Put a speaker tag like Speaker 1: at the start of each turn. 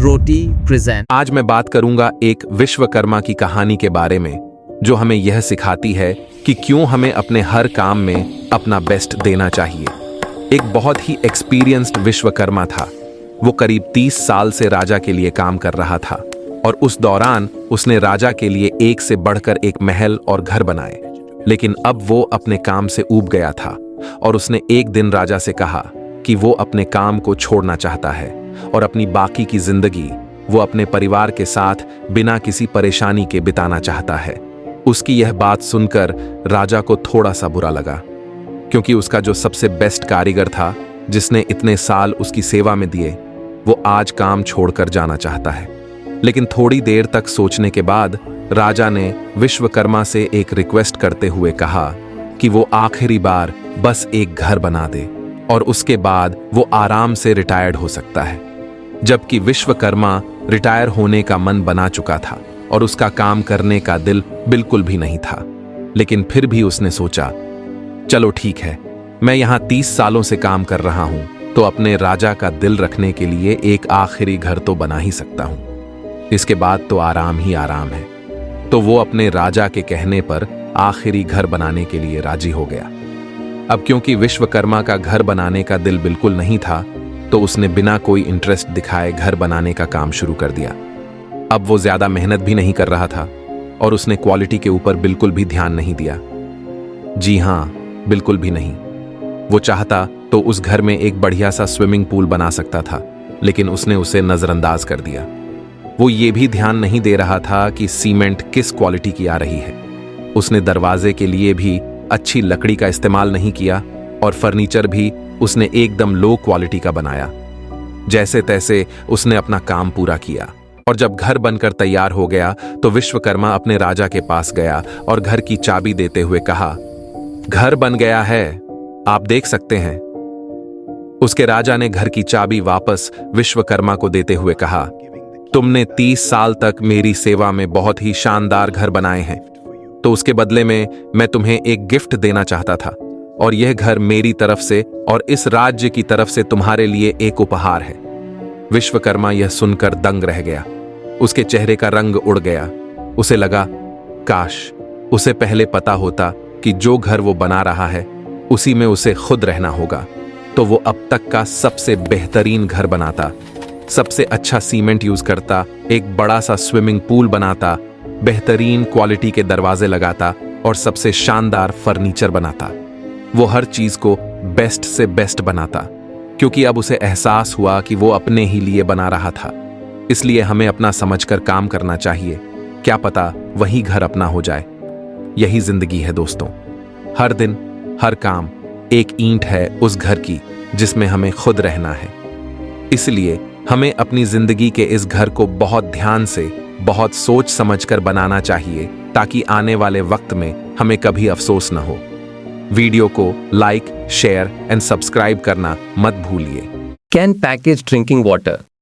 Speaker 1: रोटी present.
Speaker 2: आज मैं बात करूंगा एक विश्वकर्मा की कहानी के बारे में जो हमें यह सिखाती है कि क्यों हमें अपने हर काम में अपना बेस्ट देना चाहिए। एक बहुत ही एक्सपीरियंस्ड विश्वकर्मा था। वो करीब 30 साल से राजा के लिए काम कर रहा था और उस दौरान उसने राजा के लिए एक से बढ़कर एक महल और घर बनाए। लेकिन अब वो अपने काम से ऊब गया था और उसने एक दिन राजा से कहा कि वो अपने काम को छोड़ना चाहता है और अपनी बाकी की जिंदगी वो अपने परिवार के साथ बिना किसी परेशानी के बिताना चाहता है। उसकी यह बात सुनकर राजा को थोड़ा सा बुरा लगा, क्योंकि उसका जो सबसे बेस्ट कारीगर था, जिसने इतने साल उसकी सेवा में दिए, वो आज काम छोड़कर जाना चाहता है। लेकिन थोड़ी देर तक सोचने के बाद राजा ने विश्वकर्मा से एक रिक्वेस्ट करते हुए कहा कि वो आखिरी बार बस एक घर बना दे और उसके बाद वो आराम से रिटायर्ड हो सकता है। जबकि विश्वकर्मा रिटायर होने का मन बना चुका था और उसका काम करने का दिल बिल्कुल भी नहीं था। लेकिन फिर भी उसने सोचा, चलो ठीक है, मैं यहाँ 30 सालों से काम कर रहा हूँ, तो अपने राजा का दिल रखने के लिए एक आखिरी घर तो बना ही सकता हूँ। इसके बाद तो आराम ही आराम है। तो वो अपने राजा के कहने पर आखिरी घर बनाने के लिए राजी हो गया। अब क्योंकि विश्वकर्मा का घर बनाने का दिल बिल्कुल नहीं था, तो उसने बिना कोई इंटरेस्ट दिखाए घर बनाने का काम शुरू कर दिया। अब वो ज्यादा मेहनत भी नहीं कर रहा था और उसने क्वालिटी के ऊपर बिल्कुल भी ध्यान नहीं दिया। जी हाँ, बिल्कुल भी नहीं। वो चाहता तो उस घर में एक बढ़िया सा स्विमिंग पूल बना सकता था, लेकिन उसने उसे नजरअंदाज कर दिया। वो ये भी ध्यान नहीं दे रहा था कि सीमेंट किस क्वालिटी की आ रही है। उसने दरवाजे के लिए भी अच्छी लकड़ी का इस्तेमाल नहीं किया और फर्नीचर भी उसने एकदम लो क्वालिटी का बनाया। जैसे तैसे उसने अपना काम पूरा किया और जब घर बनकर तैयार हो गया तो विश्वकर्मा अपने राजा के पास गया और घर की चाबी देते हुए कहा, घर बन गया है, आप देख सकते हैं। उसके राजा ने घर की चाबी वापस विश्वकर्मा को देते हुए कहा, तुमने 30 साल तक मेरी सेवा में बहुत ही शानदार घर बनाए हैं, तो उसके बदले में मैं तुम्हें एक गिफ्ट देना चाहता था और यह घर मेरी तरफ से और इस राज्य की तरफ से तुम्हारे लिए एक उपहार है। विश्वकर्मा यह सुनकर दंग रह गया। उसके चेहरे का रंग उड़ गया। उसे लगा, काश उसे पहले पता होता कि जो घर वो बना रहा है उसी में उसे खुद रहना होगा, तो वो अब तक का सबसे बेहतरीन घर बनाता, सबसे अच्छा सीमेंट यूज करता, एक बड़ा सा स्विमिंग पूल बनाता, बेहतरीन क्वालिटी के दरवाजे लगाता और सबसे शानदार फर्नीचर बनाता। वो हर चीज को बेस्ट से बेस्ट बनाता, क्योंकि अब उसे एहसास हुआ कि वो अपने ही लिए बना रहा था। इसलिए हमें अपना समझकर काम करना चाहिए, क्या पता वही घर अपना हो जाए। यही जिंदगी है दोस्तों। हर दिन हर काम एक ईंट है उस घर की जिसमें हमें खुद रहना है। इसलिए हमें अपनी जिंदगी के इस घर को बहुत ध्यान से, बहुत सोच समझकर बनाना चाहिए, ताकि आने वाले वक्त में हमें कभी अफसोस न हो। वीडियो को लाइक, शेयर एंड सब्सक्राइब करना मत भूलिए।
Speaker 3: Can package drinking water